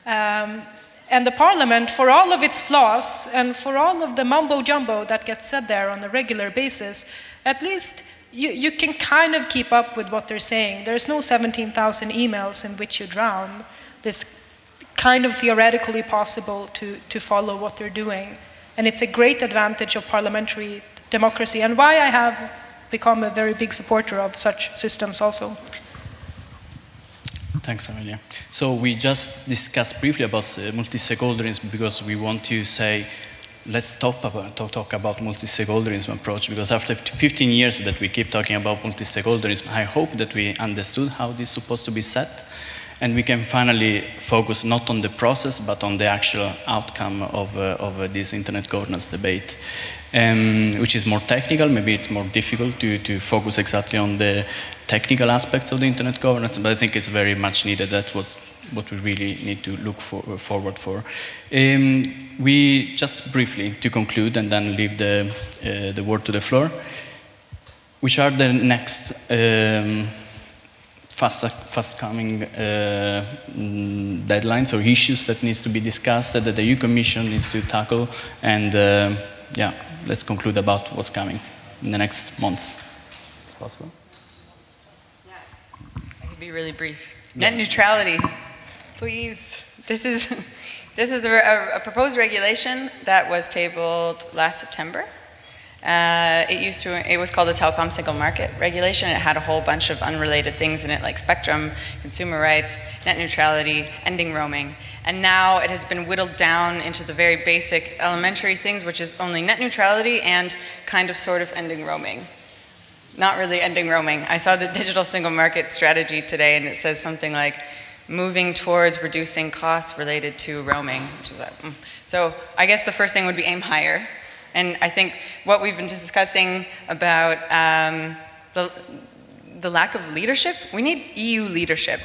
And the parliament, for all of its flaws and for all of the mumbo jumbo that gets said there on a regular basis, at least you can kind of keep up with what they're saying. There's no 17,000 emails in which you drown. It's kind of theoretically possible to follow what they're doing. And it's a great advantage of parliamentary democracy, and why I have become a very big supporter of such systems also. Thanks, Amelia. So we just discussed briefly about multi-stakeholderism because we want to say let's talk about multi-stakeholderism approach, because after 15 years that we keep talking about multi-stakeholderism, I hope that we understood how this is supposed to be set, and we can finally focus not on the process, but on the actual outcome of this internet governance debate, which is more technical. Maybe it's more difficult to focus exactly on the technical aspects of the internet governance, but I think it's very much needed. That was what we really need to look forward for. We just briefly, to conclude and then leave the word to the floor, which are the next fast-coming deadlines or issues that needs to be discussed, that the EU Commission needs to tackle, and yeah, let's conclude about what's coming in the next months. Is it possible? Yeah, I can be really brief. Net neutrality, please. This is a proposed regulation that was tabled last September. It was called the Telecom Single Market Regulation. It had a whole bunch of unrelated things in it, like spectrum, consumer rights, net neutrality, ending roaming. And now it has been whittled down into the very basic elementary things, which is only net neutrality and kind of sort of ending roaming. Not really ending roaming. I saw the digital single market strategy today, and it says something like moving towards reducing costs related to roaming. Which is like, So I guess the first thing would be aim higher. And I think what we've been discussing about the lack of leadership, we need EU leadership.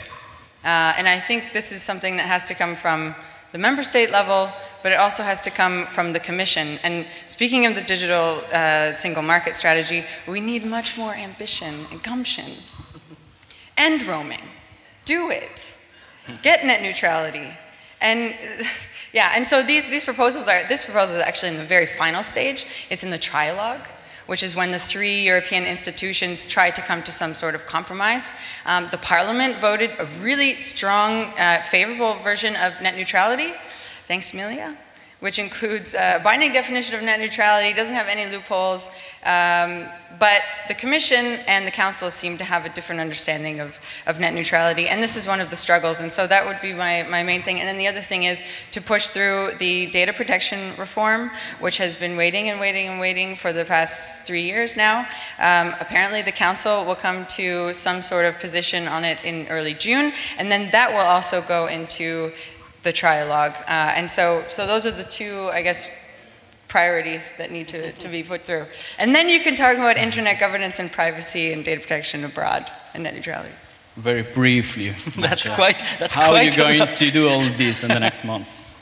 And I think this is something that has to come from the member state level, but it also has to come from the Commission. And speaking of the digital single market strategy, we need much more ambition and gumption. End roaming. Do it. Get net neutrality. And yeah, and so this proposal is actually in the very final stage. It's in the trialogue, which is when the 3 European institutions try to come to some sort of compromise. The Parliament voted a really strong, favorable version of net neutrality. Thanks, Amelia. Which includes a binding definition of net neutrality, doesn't have any loopholes, but the Commission and the Council seem to have a different understanding of net neutrality, and this is one of the struggles, and so that would be my main thing. And then the other thing is to push through the data protection reform, which has been waiting and waiting and waiting for the past 3 years now. Apparently the Council will come to some sort of position on it in early June, and then that will also go into the trialogue. And so those are the two, I guess, priorities that need to be put through. And then you can talk about internet governance and privacy and data protection abroad and net neutrality. Very briefly. That's quite How are you going to do all this in the next months?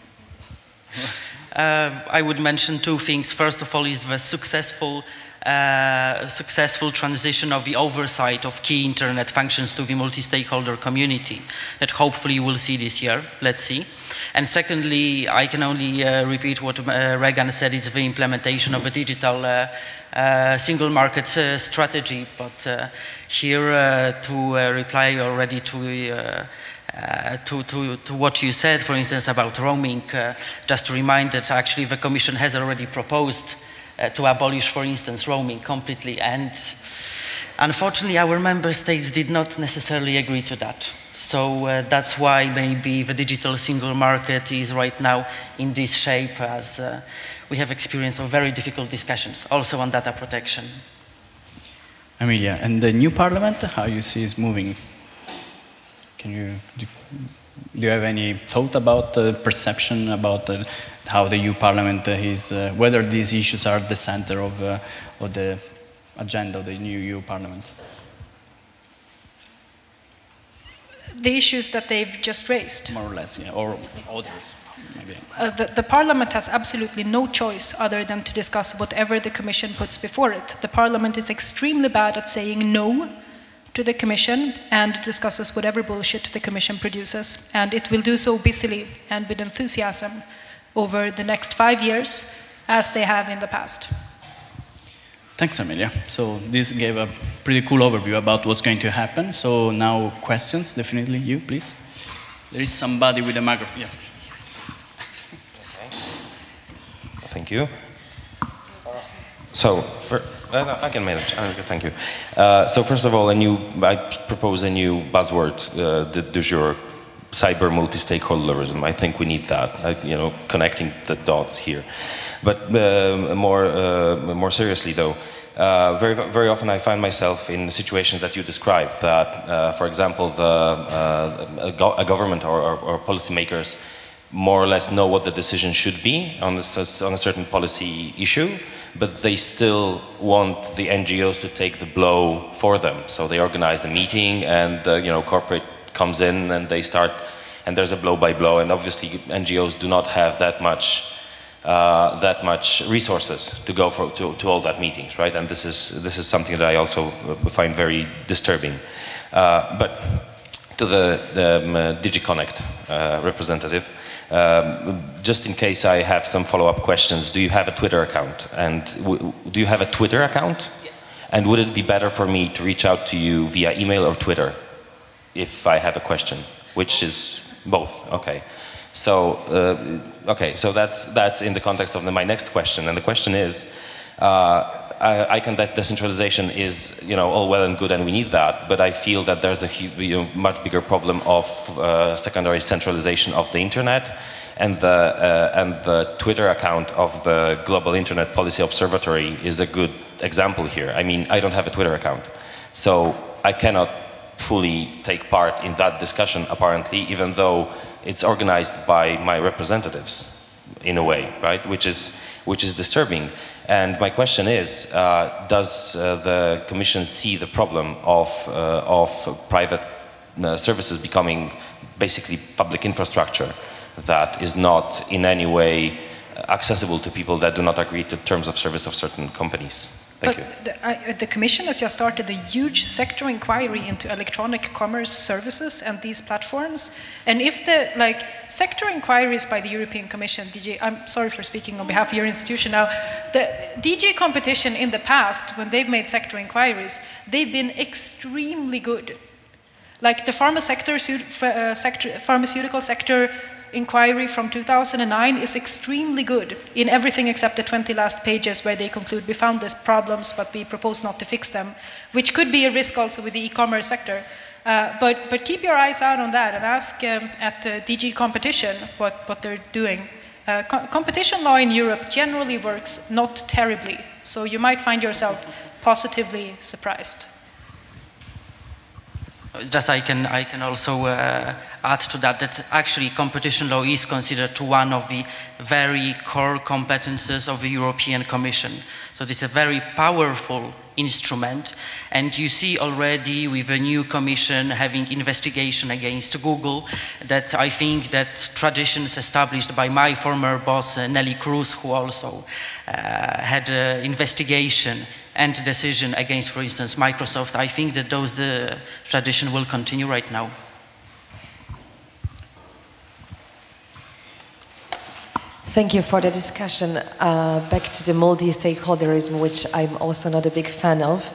I would mention 2 things. First of all is the successful transition of the oversight of key internet functions to the multi-stakeholder community that hopefully we'll see this year. Let's see. And secondly, I can only repeat what Raegan said. It's the implementation of a digital single market strategy. But here to reply already to what you said, for instance, about roaming, just to remind that actually the Commission has already proposed to abolish, for instance, roaming completely, and unfortunately our member states did not necessarily agree to that. So that's why maybe the digital single market is right now in this shape, as we have experienced very difficult discussions, also on data protection. Amelia, and the new parliament, how you see is moving? Do you have any thought about the perception about how the EU Parliament is, whether these issues are at the center of the agenda of the new EU Parliament? The issues that they've just raised. More or less, yeah, or others, maybe. The Parliament has absolutely no choice other than to discuss whatever the Commission puts before it. The Parliament is extremely bad at saying no to the Commission and discusses whatever bullshit the Commission produces, and it will do so busily and with enthusiasm over the next 5 years, as they have in the past. Thanks, Amelia. So this gave a pretty cool overview about what's going to happen. So now questions, definitely you, please. There is somebody with a microphone. Yeah. Okay. Thank you. So, I can manage. Thank you. So first of all, I propose a new buzzword, the du jour, cyber multi-stakeholderism. I think we need that, connecting the dots here. But more seriously, though, very often I find myself in the situation that you described. That, for example, a government or policymakers more or less know what the decision should be on a certain policy issue, but they still want the NGOs to take the blow for them. So they organize the meeting, and corporate comes in, and they start, and there's a blow by blow. And obviously, NGOs do not have that much resources to go to all that meetings, right? And this is something that I also find very disturbing. But to the DigiConnect representative, just in case I have some follow-up questions, do you have a Twitter account? And do you have a Twitter account? Yeah. And would it be better for me to reach out to you via email or Twitter if I have a question? Which is both, okay. So, so that's in the context of my next question. And the question is, that decentralization is, all well and good, and we need that. But I feel that there's a much bigger problem of secondary centralization of the internet, and the Twitter account of the Global Internet Policy Observatory is a good example here. I mean, I don't have a Twitter account, so I cannot fully take part in that discussion, apparently, even though it's organized by my representatives, in a way, right? Which is disturbing. And my question is, does the Commission see the problem of private services becoming basically public infrastructure that is not in any way accessible to people that do not agree to terms of service of certain companies? Thank you. The Commission has just started a huge sector inquiry into electronic commerce services and these platforms. And if the sector inquiries by the European Commission, I'm sorry for speaking on behalf of your institution now, the DG Competition in the past, when they've made sector inquiries, they've been extremely good. Like the pharmaceutical sector inquiry from 2009 is extremely good in everything except the 20 last pages where they conclude we found these problems but we propose not to fix them, which could be a risk also with the e-commerce sector. But keep your eyes out on that and ask at DG Competition what they're doing. Competition law in Europe generally works not terribly, so you might find yourself positively surprised. Just I can also add to that actually competition law is considered one of the very core competences of the European Commission. So this is a very powerful instrument, and you see already with the new Commission having investigation against Google that I think that traditions established by my former boss Nelly Cruz, who also had an investigation and decision against, for instance, Microsoft, I think that the tradition will continue right now. Thank you for the discussion. Back to the multi-stakeholderism, which I'm also not a big fan of.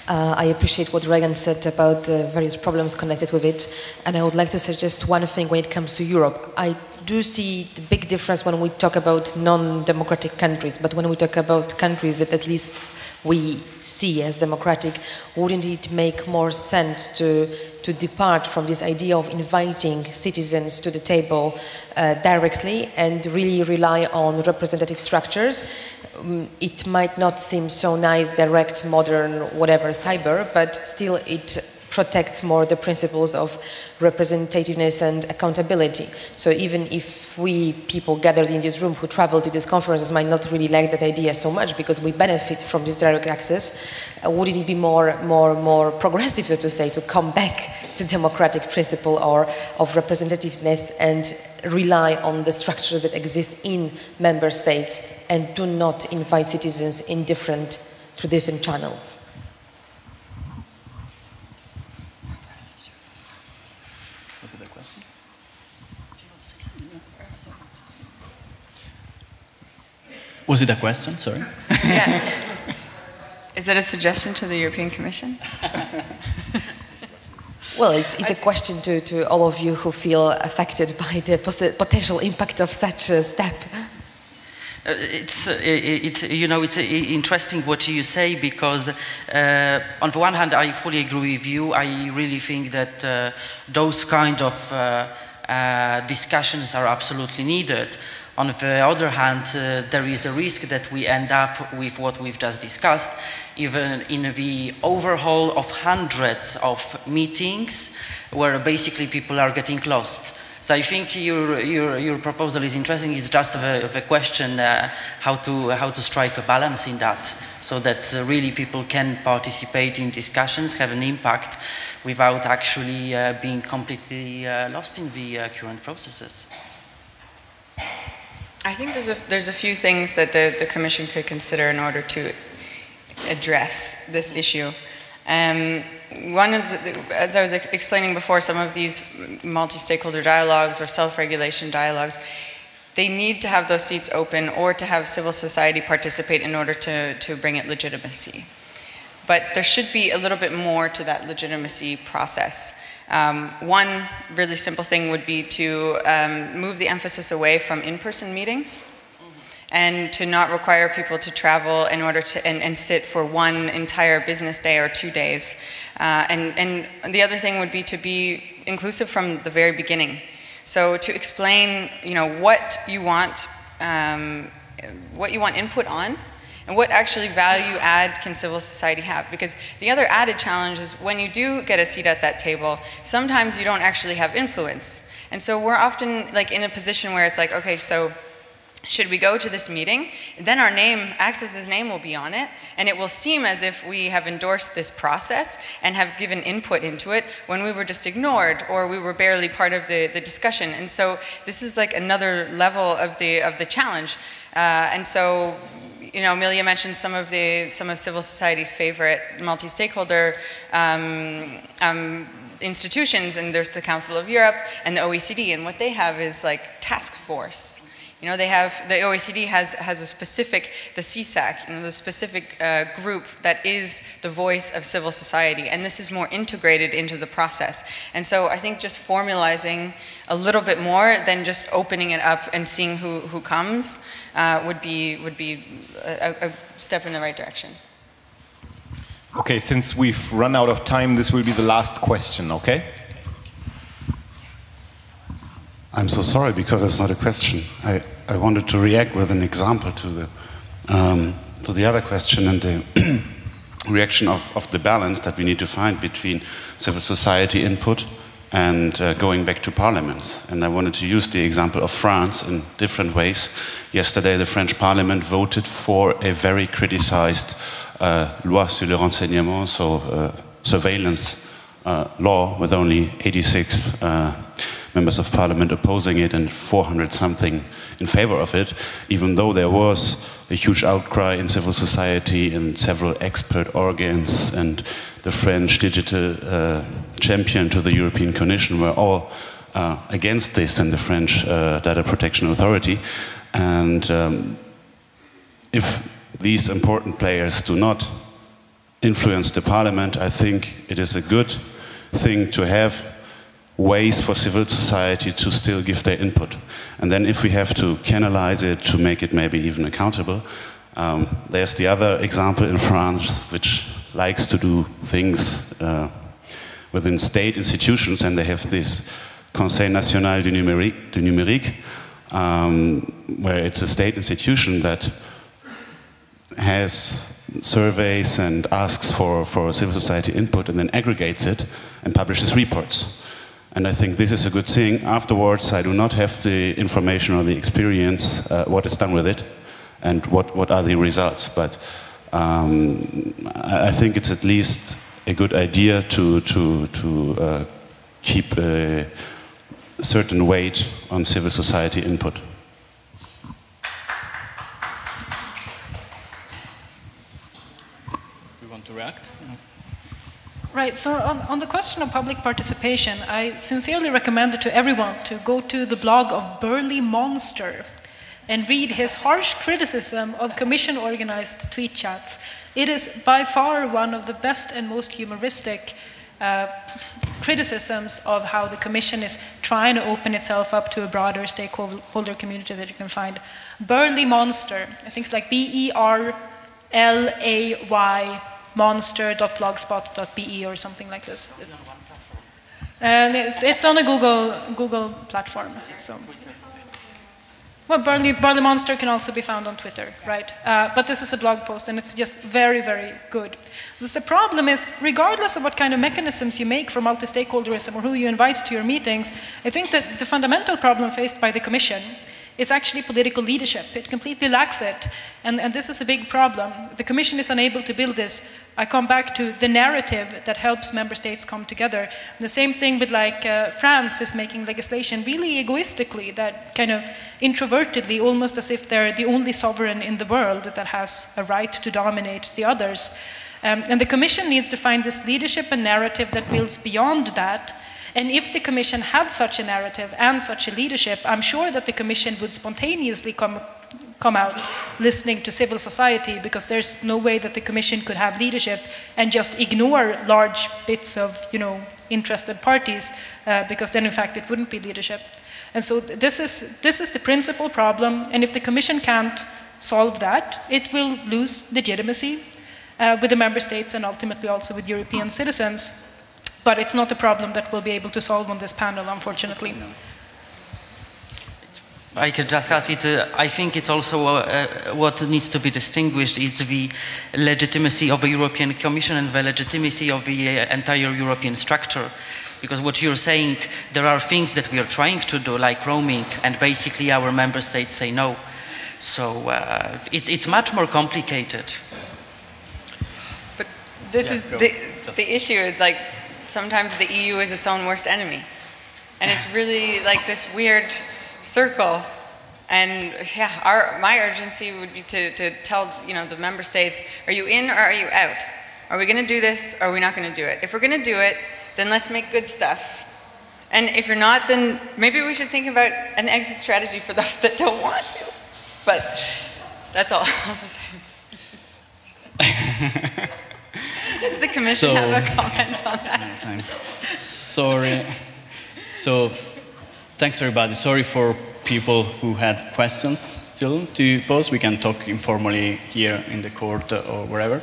I appreciate what Raegan said about the various problems connected with it, and I would like to suggest one thing when it comes to Europe. I do see the big difference when we talk about non-democratic countries, but when we talk about countries that at least we see as democratic, wouldn't it make more sense to depart from this idea of inviting citizens to the table directly and really rely on representative structures? It might not seem so nice, direct, modern, whatever, cyber, but still it protects more the principles of representativeness and accountability. So even if we people gathered in this room who travel to these conferences might not really like that idea so much because we benefit from this direct access, wouldn't it be more progressive, so to say, to come back to democratic principle or of representativeness and rely on the structures that exist in member states and do not invite citizens in through different channels? Was it a question? Sorry. Yeah. Is it a suggestion to the European Commission? Well, it's a question to all of you who feel affected by the potential impact of such a step. It's interesting what you say, because on the one hand I fully agree with you. I really think that those kind of discussions are absolutely needed. On the other hand, there is a risk that we end up with what we've just discussed, even in the overhaul of hundreds of meetings where basically people are getting lost. So I think your proposal is interesting. It's just the question how to strike a balance in that, so that really people can participate in discussions, have an impact, without actually being completely lost in the current processes. I think there's a few things that the Commission could consider in order to address this issue. One of as I was explaining before, some of these multi-stakeholder dialogues or self-regulation dialogues, they need to have those seats open or to have civil society participate in order to bring it legitimacy. But there should be a little bit more to that legitimacy process. One really simple thing would be to move the emphasis away from in-person meetings and to not require people to travel in order to and sit for one entire business day or 2 days. And the other thing would be to be inclusive from the very beginning. So to explain, what you want input on, and what actually value add can civil society have? Because the other added challenge is when you do get a seat at that table, sometimes you don't actually have influence. And so we're often like in a position where it's like, okay, so should we go to this meeting? Then our name, Access's name will be on it, and it will seem as if we have endorsed this process and have given input into it when we were just ignored or we were barely part of the discussion. And so this is like another level of the challenge. And so, Amelia mentioned some of civil society's favorite multi-stakeholder institutions, and there's the Council of Europe and the OECD, and what they have is like task force. They have, the OECD has a specific, the CSAC, the specific group that is the voice of civil society, and this is more integrated into the process. And so I think just formalizing a little bit more than just opening it up and seeing who comes would be a step in the right direction. Okay, since we've run out of time, this will be the last question, okay? I'm so sorry, because it's not a question. I wanted to react with an example to the other question and the reaction of the balance that we need to find between civil society input and going back to parliaments. And I wanted to use the example of France in different ways. Yesterday, the French parliament voted for a very criticized loi sur le renseignement, so surveillance law, with only 86 members of parliament opposing it and 400 something in favor of it, even though there was a huge outcry in civil society and several expert organs and the French digital champion to the European Commission were all against this, and the French Data Protection Authority. And if these important players do not influence the parliament, I think it is a good thing to have ways for civil society to still give their input. And then if we have to canalize it to make it maybe even accountable, there's the other example in France, which likes to do things within state institutions, and they have this Conseil National du Numérique, where it's a state institution that has surveys and asks for civil society input and then aggregates it and publishes reports. And I think this is a good thing. Afterwards, I do not have the information or the experience, what is done with it, and what are the results. But I think it's at least a good idea to keep a certain weight on civil society input. You want to react? Right, so on the question of public participation, I sincerely recommend to everyone to go to the blog of Burly Monster and read his harsh criticism of Commission-organized tweet chats. It is by far one of the best and most humoristic criticisms of how the Commission is trying to open itself up to a broader stakeholder community that you can find. Burly Monster, I think it's like BERLAY monster.blogspot.be or something like this. And it's on a Google platform. So. Well, Barley Monster can also be found on Twitter, right? But this is a blog post, and it's just very, very good. Because the problem is, regardless of what kind of mechanisms you make for multi-stakeholderism or who you invite to your meetings, I think that the fundamental problem faced by the Commission is actually political leadership. It completely lacks it, and this is a big problem. The Commission is unable to build this. I come back to the narrative that helps member states come together. The same thing with France is making legislation really egoistically, that kind of introvertedly, almost as if they're the only sovereign in the world that has a right to dominate the others. And the Commission needs to find this leadership and narrative that builds beyond that. And if the Commission had such a narrative and such a leadership, I'm sure that the Commission would spontaneously come out listening to civil society, because there's no way that the Commission could have leadership and just ignore large bits of, interested parties, because then in fact it wouldn't be leadership. And so this is the principal problem, and if the Commission can't solve that, it will lose legitimacy with the member states and ultimately also with European citizens. But it's not a problem that we'll be able to solve on this panel, unfortunately. I could just ask, I think it's also what needs to be distinguished is the legitimacy of the European Commission and the legitimacy of the entire European structure. Because what you're saying, there are things that we are trying to do, like roaming, and basically our member states say no. So it's much more complicated. But this is the issue. It's like, sometimes the EU is its own worst enemy. And it's really like this weird circle. And yeah, my urgency would be to tell the member states, are you in or are you out? Are we going to do this or are we not going to do it? If we're going to do it, then let's make good stuff. And if you're not, then maybe we should think about an exit strategy for those that don't want to. But that's all I'll say. Does the Commission have a comment on that? Sorry. So, thanks everybody. Sorry for people who had questions still to pose. We can talk informally here in the court or wherever.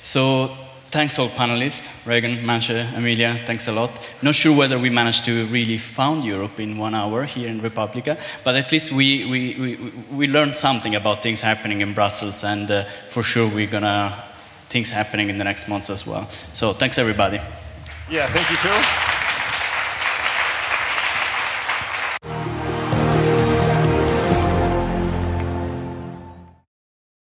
So, thanks all panelists, Raegan, Maciej, Amelia, thanks a lot. Not sure whether we managed to really found Europe in 1 hour here in Republica, but at least we learned something about things happening in Brussels, and for sure we're gonna things happening in the next months as well. So thanks everybody. Yeah, thank you too.